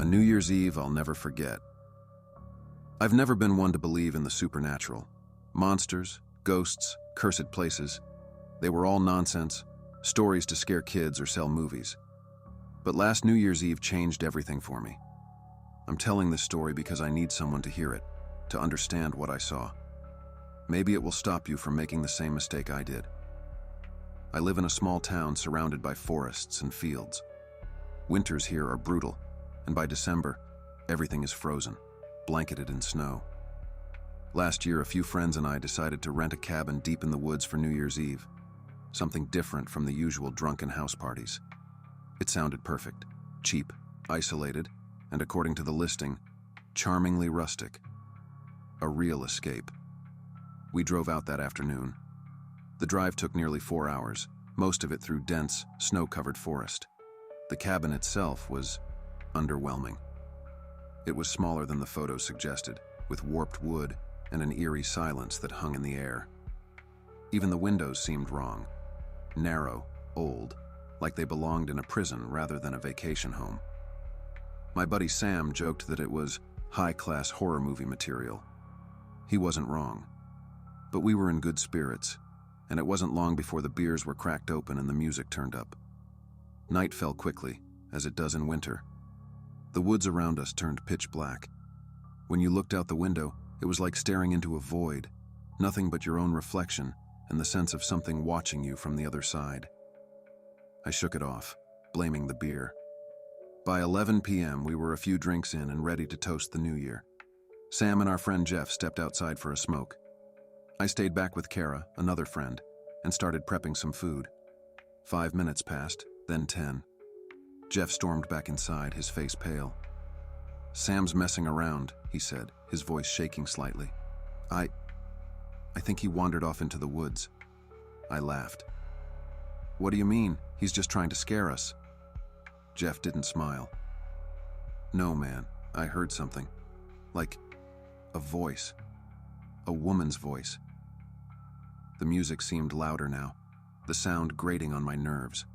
A New Year's Eve I'll never forget. I've never been one to believe in the supernatural. Monsters, ghosts, cursed places. They were all nonsense, stories to scare kids or sell movies. But last New Year's Eve changed everything for me. I'm telling this story because I need someone to hear it, to understand what I saw. Maybe it will stop you from making the same mistake I did. I live in a small town surrounded by forests and fields. Winters here are brutal, and by December, everything is frozen, blanketed in snow. Last year, a few friends and I decided to rent a cabin deep in the woods for New Year's Eve, something different from the usual drunken house parties. It sounded perfect, cheap, isolated, and according to the listing, charmingly rustic. A real escape. We drove out that afternoon. The drive took nearly 4 hours, most of it through dense, snow-covered forest. The cabin itself was underwhelming. It was smaller than the photos suggested, with warped wood and an eerie silence that hung in the air. Even the windows seemed wrong. Narrow, old, like they belonged in a prison rather than a vacation home. My buddy Sam joked that it was high-class horror movie material. He wasn't wrong. But we were in good spirits, and it wasn't long before the beers were cracked open and the music turned up. Night fell quickly, as it does in winter. The woods around us turned pitch black. When you looked out the window, it was like staring into a void, nothing but your own reflection and the sense of something watching you from the other side. I shook it off, blaming the beer. By 11 p.m., we were a few drinks in and ready to toast the new year. Sam and our friend Jeff stepped outside for a smoke. I stayed back with Kara, another friend, and started prepping some food. 5 minutes passed, then 10. Jeff stormed back inside, his face pale. "Sam's messing around," he said, his voice shaking slightly. I think he wandered off into the woods." I laughed. "What do you mean? He's just trying to scare us." Jeff didn't smile. "No, man, I heard something. Like a voice. A woman's voice." The music seemed louder now, the sound grating on my nerves.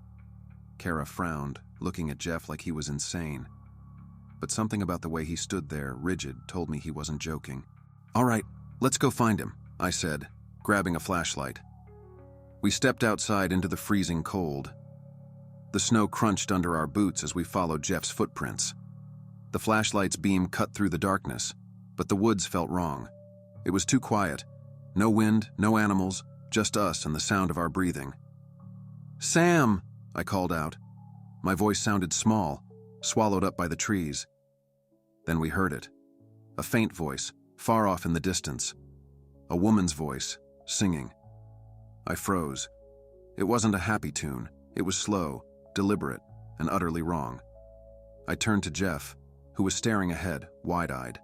Kara frowned, looking at Jeff like he was insane. But something about the way he stood there, rigid, told me he wasn't joking. "All right, let's go find him," I said, grabbing a flashlight. We stepped outside into the freezing cold. The snow crunched under our boots as we followed Jeff's footprints. The flashlight's beam cut through the darkness, but the woods felt wrong. It was too quiet. No wind, no animals, just us and the sound of our breathing. "Sam!" I called out. My voice sounded small, swallowed up by the trees. Then we heard it. A faint voice, far off in the distance. A woman's voice, singing. I froze. It wasn't a happy tune. It was slow, deliberate, and utterly wrong. I turned to Jeff, who was staring ahead, wide-eyed.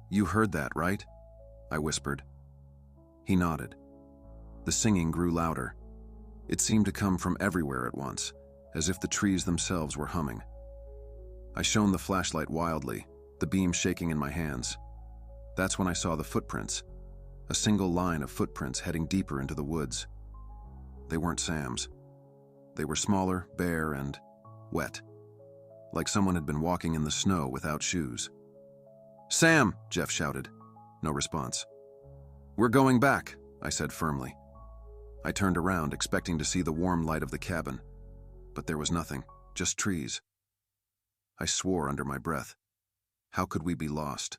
"You heard that, right?" I whispered. He nodded. The singing grew louder. It seemed to come from everywhere at once, as if the trees themselves were humming. I shone the flashlight wildly, the beam shaking in my hands. That's when I saw the footprints, a single line of footprints heading deeper into the woods. They weren't Sam's. They were smaller, bare, and wet, like someone had been walking in the snow without shoes. "Sam!" Jeff shouted. No response. "We're going back," I said firmly. I turned around, expecting to see the warm light of the cabin, but there was nothing, just trees. I swore under my breath. How could we be lost?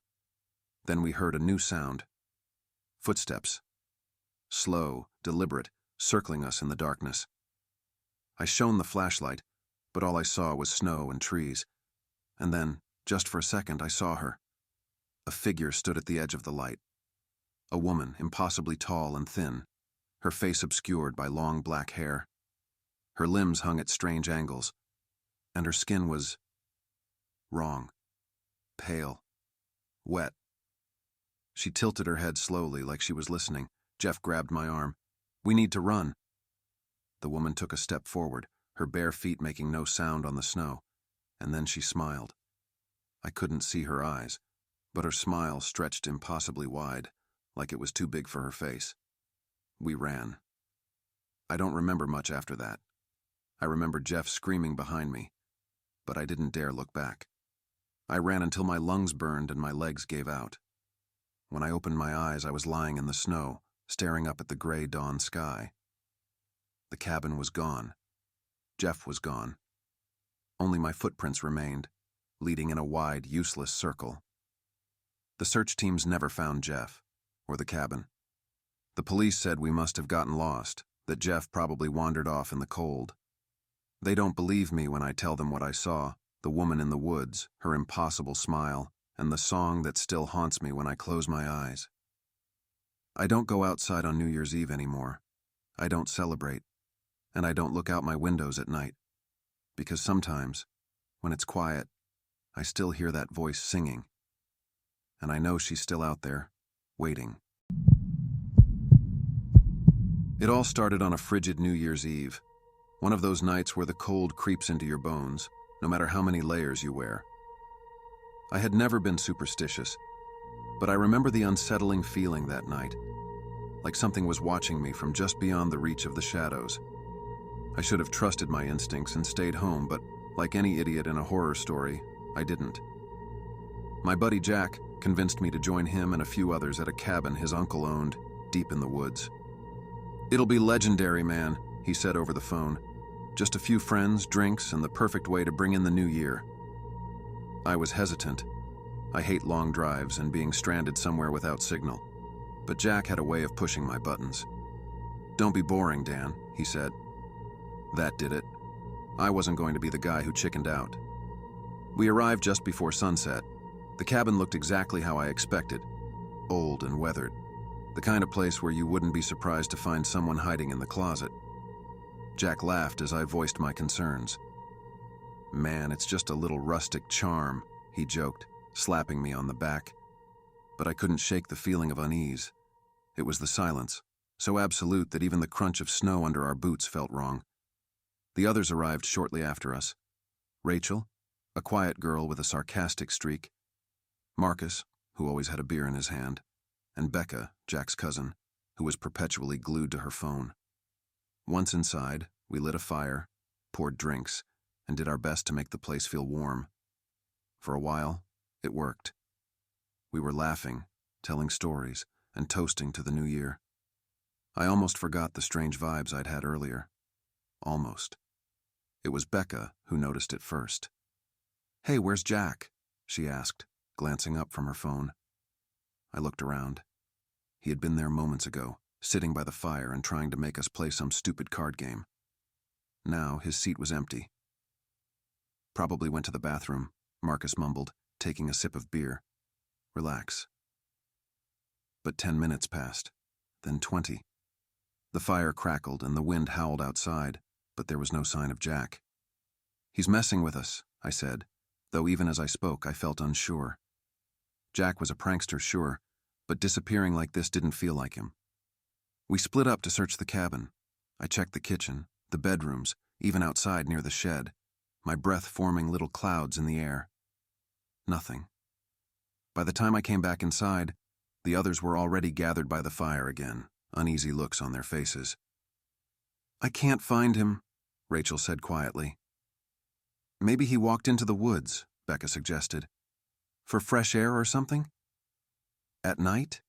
Then we heard a new sound. Footsteps. Slow, deliberate, circling us in the darkness. I shone the flashlight, but all I saw was snow and trees. And then, just for a second, I saw her. A figure stood at the edge of the light. A woman, impossibly tall and thin, her face obscured by long black hair. Her limbs hung at strange angles, and her skin was wrong, pale, wet. She tilted her head slowly, like she was listening. Jeff grabbed my arm. "We need to run." The woman took a step forward, her bare feet making no sound on the snow, and then she smiled. I couldn't see her eyes, but her smile stretched impossibly wide, like it was too big for her face. We ran. I don't remember much after that. I remember Jeff screaming behind me, but I didn't dare look back. I ran until my lungs burned and my legs gave out. When I opened my eyes, I was lying in the snow, staring up at the gray dawn sky. The cabin was gone. Jeff was gone. Only my footprints remained, leading in a wide, useless circle. The search teams never found Jeff, or the cabin. The police said we must have gotten lost, that Jeff probably wandered off in the cold. They don't believe me when I tell them what I saw, the woman in the woods, her impossible smile, and the song that still haunts me when I close my eyes. I don't go outside on New Year's Eve anymore. I don't celebrate, and I don't look out my windows at night, because sometimes, when it's quiet, I still hear that voice singing, and I know she's still out there, waiting. It all started on a frigid New Year's Eve, one of those nights where the cold creeps into your bones, no matter how many layers you wear. I had never been superstitious, but I remember the unsettling feeling that night, like something was watching me from just beyond the reach of the shadows. I should have trusted my instincts and stayed home, but like any idiot in a horror story, I didn't. My buddy Jack convinced me to join him and a few others at a cabin his uncle owned, deep in the woods. "It'll be legendary, man," he said over the phone. "Just a few friends, drinks, and the perfect way to bring in the new year." I was hesitant. I hate long drives and being stranded somewhere without signal. But Jack had a way of pushing my buttons. "Don't be boring, Dan," he said. That did it. I wasn't going to be the guy who chickened out. We arrived just before sunset. The cabin looked exactly how I expected, old and weathered. The kind of place where you wouldn't be surprised to find someone hiding in the closet. Jack laughed as I voiced my concerns. "Man, it's just a little rustic charm," he joked, slapping me on the back. But I couldn't shake the feeling of unease. It was the silence, so absolute that even the crunch of snow under our boots felt wrong. The others arrived shortly after us. Rachel, a quiet girl with a sarcastic streak. Marcus, who always had a beer in his hand. And Becca, Jack's cousin, who was perpetually glued to her phone. Once inside, we lit a fire, poured drinks, and did our best to make the place feel warm. For a while, it worked. We were laughing, telling stories, and toasting to the new year. I almost forgot the strange vibes I'd had earlier. Almost. It was Becca who noticed it first. "Hey, where's Jack?" she asked, glancing up from her phone. I looked around. He had been there moments ago, sitting by the fire and trying to make us play some stupid card game. Now his seat was empty. "Probably went to the bathroom," Marcus mumbled, taking a sip of beer. "Relax." But 10 minutes passed, then 20. The fire crackled and the wind howled outside, but there was no sign of Jack. "He's messing with us," I said, though even as I spoke I felt unsure. Jack was a prankster, sure, but disappearing like this didn't feel like him. We split up to search the cabin. I checked the kitchen, the bedrooms, even outside near the shed, my breath forming little clouds in the air. Nothing. By the time I came back inside, the others were already gathered by the fire again, uneasy looks on their faces. "I can't find him," Rachel said quietly. "Maybe he walked into the woods," Becca suggested. "For fresh air or something?" "At night?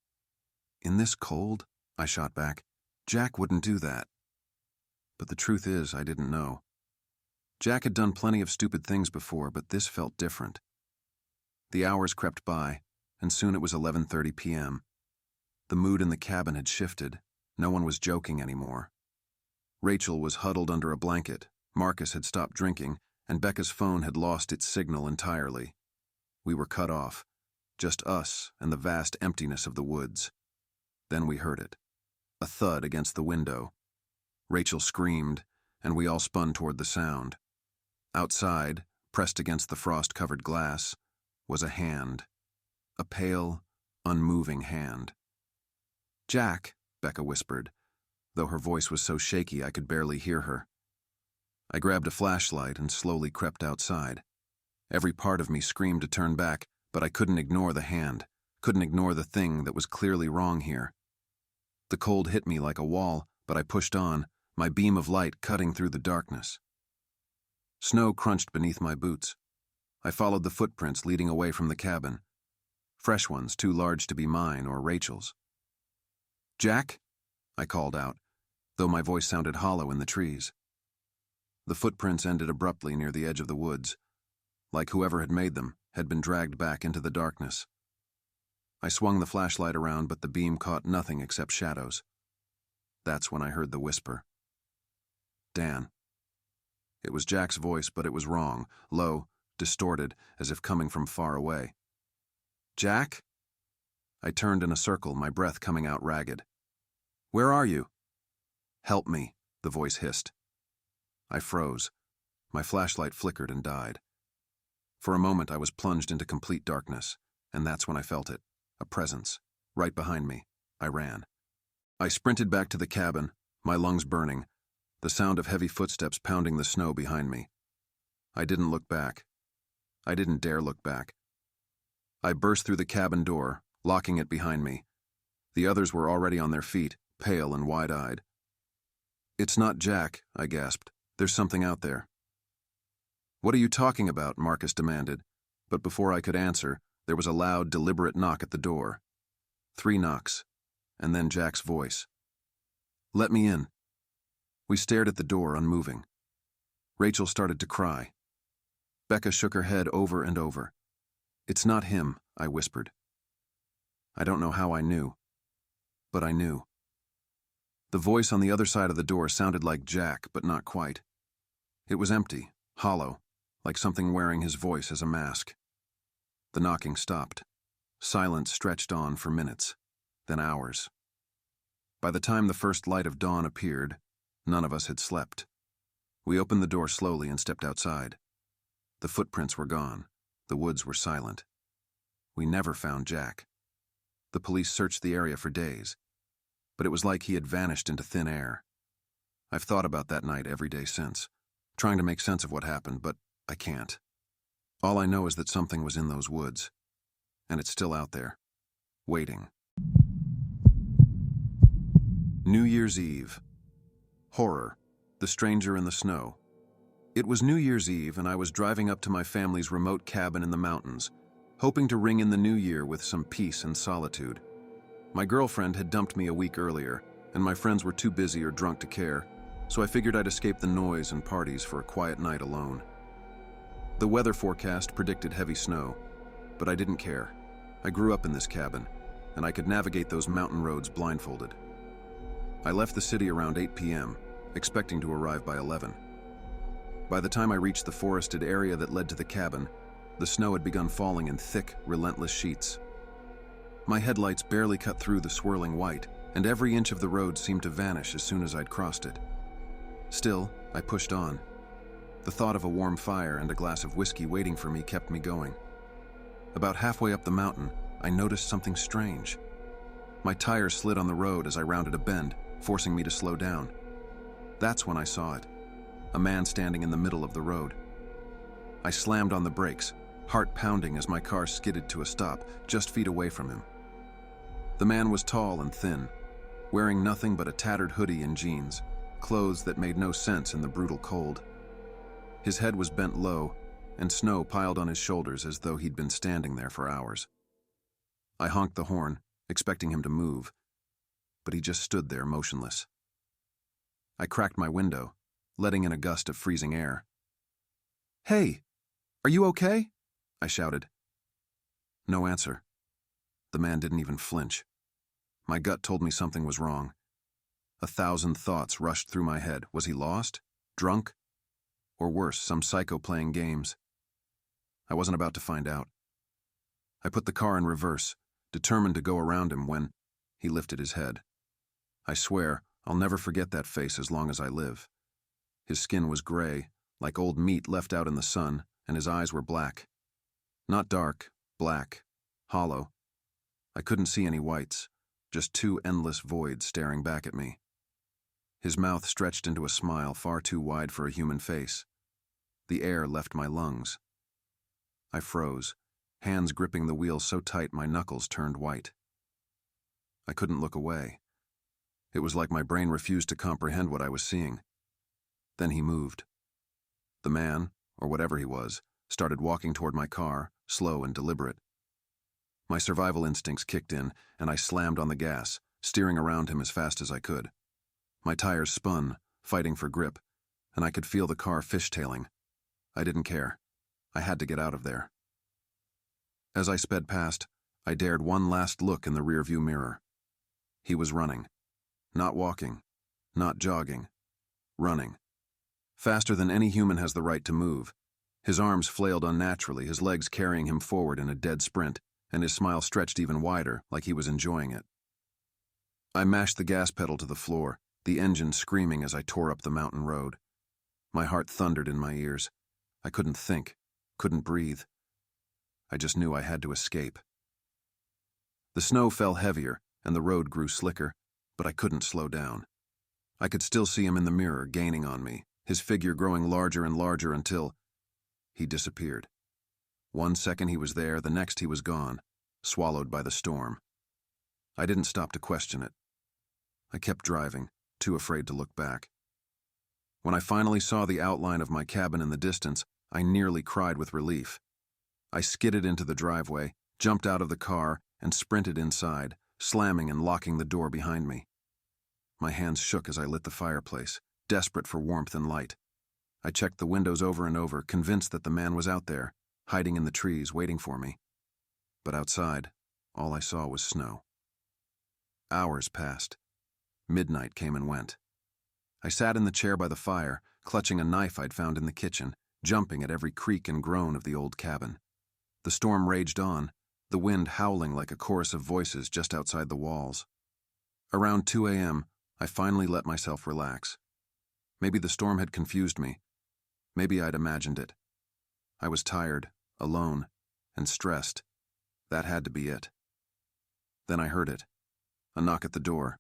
In this cold?" I shot back. "Jack wouldn't do that." But the truth is, I didn't know. Jack had done plenty of stupid things before, but this felt different. The hours crept by, and soon it was 11:30 p.m. The mood in the cabin had shifted. No one was joking anymore. Rachel was huddled under a blanket, Marcus had stopped drinking, and Becca's phone had lost its signal entirely. We were cut off, just us and the vast emptiness of the woods. Then we heard it, a thud against the window. Rachel screamed, and we all spun toward the sound. Outside, pressed against the frost-covered glass, was a hand, a pale, unmoving hand. "Jack," Becca whispered, though her voice was so shaky I could barely hear her. I grabbed a flashlight and slowly crept outside. Every part of me screamed to turn back, but I couldn't ignore the hand, couldn't ignore the thing that was clearly wrong here. The cold hit me like a wall, but I pushed on, my beam of light cutting through the darkness. Snow crunched beneath my boots. I followed the footprints leading away from the cabin. Fresh ones, too large to be mine or Rachel's. "Jack?" I called out, though my voice sounded hollow in the trees. The footprints ended abruptly near the edge of the woods, like whoever had made them had been dragged back into the darkness. I swung the flashlight around, but the beam caught nothing except shadows. That's when I heard the whisper. "Dan." It was Jack's voice, but it was wrong, low, distorted, as if coming from far away. "Jack?" I turned in a circle, my breath coming out ragged. "Where are you?" "Help me," the voice hissed. I froze. My flashlight flickered and died. For a moment I was plunged into complete darkness, and that's when I felt it, a presence, right behind me. I ran. I sprinted back to the cabin, my lungs burning, the sound of heavy footsteps pounding the snow behind me. I didn't look back. I didn't dare look back. I burst through the cabin door, locking it behind me. The others were already on their feet, pale and wide-eyed. "It's not Jack," I gasped. "There's something out there." "What are you talking about?" Marcus demanded. But before I could answer, there was a loud, deliberate knock at the door. 3 knocks, and then Jack's voice. "Let me in." We stared at the door, unmoving. Rachel started to cry. Becca shook her head over and over. "It's not him," I whispered. I don't know how I knew, but I knew. The voice on the other side of the door sounded like Jack, but not quite. It was empty, hollow, like something wearing his voice as a mask. The knocking stopped. Silence stretched on for minutes, then hours. By the time the first light of dawn appeared, none of us had slept. We opened the door slowly and stepped outside. The footprints were gone. The woods were silent. We never found Jack. The police searched the area for days, but it was like he had vanished into thin air. I've thought about that night every day since, trying to make sense of what happened, but I can't. All I know is that something was in those woods, and it's still out there, waiting. New Year's Eve. Horror. The stranger in the snow. It was New Year's Eve, and I was driving up to my family's remote cabin in the mountains, hoping to ring in the new year with some peace and solitude. My girlfriend had dumped me a week earlier, and my friends were too busy or drunk to care, so I figured I'd escape the noise and parties for a quiet night alone. The weather forecast predicted heavy snow, but I didn't care. I grew up in this cabin, and I could navigate those mountain roads blindfolded. I left the city around 8 p.m., expecting to arrive by 11. By the time I reached the forested area that led to the cabin, the snow had begun falling in thick, relentless sheets. My headlights barely cut through the swirling white, and every inch of the road seemed to vanish as soon as I'd crossed it. Still, I pushed on. The thought of a warm fire and a glass of whiskey waiting for me kept me going. About halfway up the mountain, I noticed something strange. My tires slid on the road as I rounded a bend, forcing me to slow down. That's when I saw it. A man standing in the middle of the road. I slammed on the brakes, heart pounding as my car skidded to a stop, just feet away from him. The man was tall and thin, wearing nothing but a tattered hoodie and jeans, clothes that made no sense in the brutal cold. His head was bent low, and snow piled on his shoulders as though he'd been standing there for hours. I honked the horn, expecting him to move, but he just stood there motionless. I cracked my window, letting in a gust of freezing air. "Hey, are you okay?" I shouted. No answer. The man didn't even flinch. My gut told me something was wrong. 1,000 thoughts rushed through my head. Was he lost? Drunk? Or worse, some psycho playing games? I wasn't about to find out. I put the car in reverse, determined to go around him when he lifted his head. I swear, I'll never forget that face as long as I live. His skin was gray, like old meat left out in the sun, and his eyes were black. Not dark, black, hollow. I couldn't see any whites, just 2 endless voids staring back at me. His mouth stretched into a smile far too wide for a human face. The air left my lungs. I froze, hands gripping the wheel so tight my knuckles turned white. I couldn't look away. It was like my brain refused to comprehend what I was seeing. Then he moved. The man, or whatever he was, started walking toward my car, slow and deliberate. My survival instincts kicked in, and I slammed on the gas, steering around him as fast as I could. My tires spun, fighting for grip, and I could feel the car fishtailing. I didn't care. I had to get out of there. As I sped past, I dared one last look in the rearview mirror. He was running. Not walking. Not jogging. Running. Faster than any human has the right to move. His arms flailed unnaturally, his legs carrying him forward in a dead sprint, and his smile stretched even wider, like he was enjoying it. I mashed the gas pedal to the floor, the engine screaming as I tore up the mountain road. My heart thundered in my ears. I couldn't think, couldn't breathe. I just knew I had to escape. The snow fell heavier, and the road grew slicker, but I couldn't slow down. I could still see him in the mirror, gaining on me, his figure growing larger and larger until he disappeared. 1 second he was there, the next he was gone, swallowed by the storm. I didn't stop to question it. I kept driving, too afraid to look back. When I finally saw the outline of my cabin in the distance, I nearly cried with relief. I skidded into the driveway, jumped out of the car, and sprinted inside, slamming and locking the door behind me. My hands shook as I lit the fireplace, desperate for warmth and light. I checked the windows over and over, convinced that the man was out there, hiding in the trees, waiting for me. But outside, all I saw was snow. Hours passed. Midnight came and went. I sat in the chair by the fire, clutching a knife I'd found in the kitchen, jumping at every creak and groan of the old cabin. The storm raged on, the wind howling like a chorus of voices just outside the walls. Around 2 a.m., I finally let myself relax. Maybe the storm had confused me. Maybe I'd imagined it. I was tired, alone, and stressed. That had to be it. Then I heard it. A knock at the door.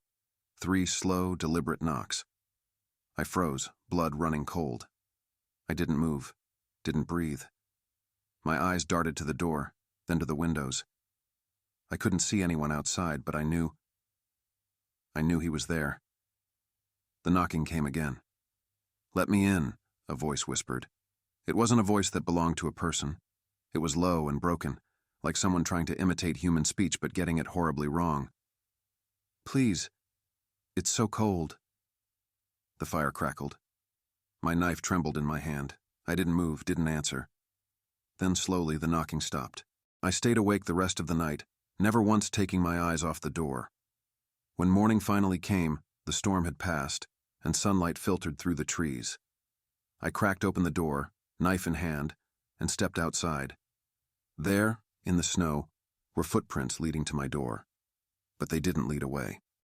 3 slow, deliberate knocks. I froze, blood running cold. I didn't move, didn't breathe. My eyes darted to the door, then to the windows. I couldn't see anyone outside, but I knew he was there. The knocking came again. "Let me in," a voice whispered. It wasn't a voice that belonged to a person. It was low and broken, like someone trying to imitate human speech but getting it horribly wrong. "Please, it's so cold." The fire crackled. My knife trembled in my hand. I didn't move, didn't answer. Then slowly the knocking stopped. I stayed awake the rest of the night, never once taking my eyes off the door. When morning finally came, the storm had passed, and sunlight filtered through the trees. I cracked open the door, knife in hand, and stepped outside. There, in the snow, were footprints leading to my door. But they didn't lead away.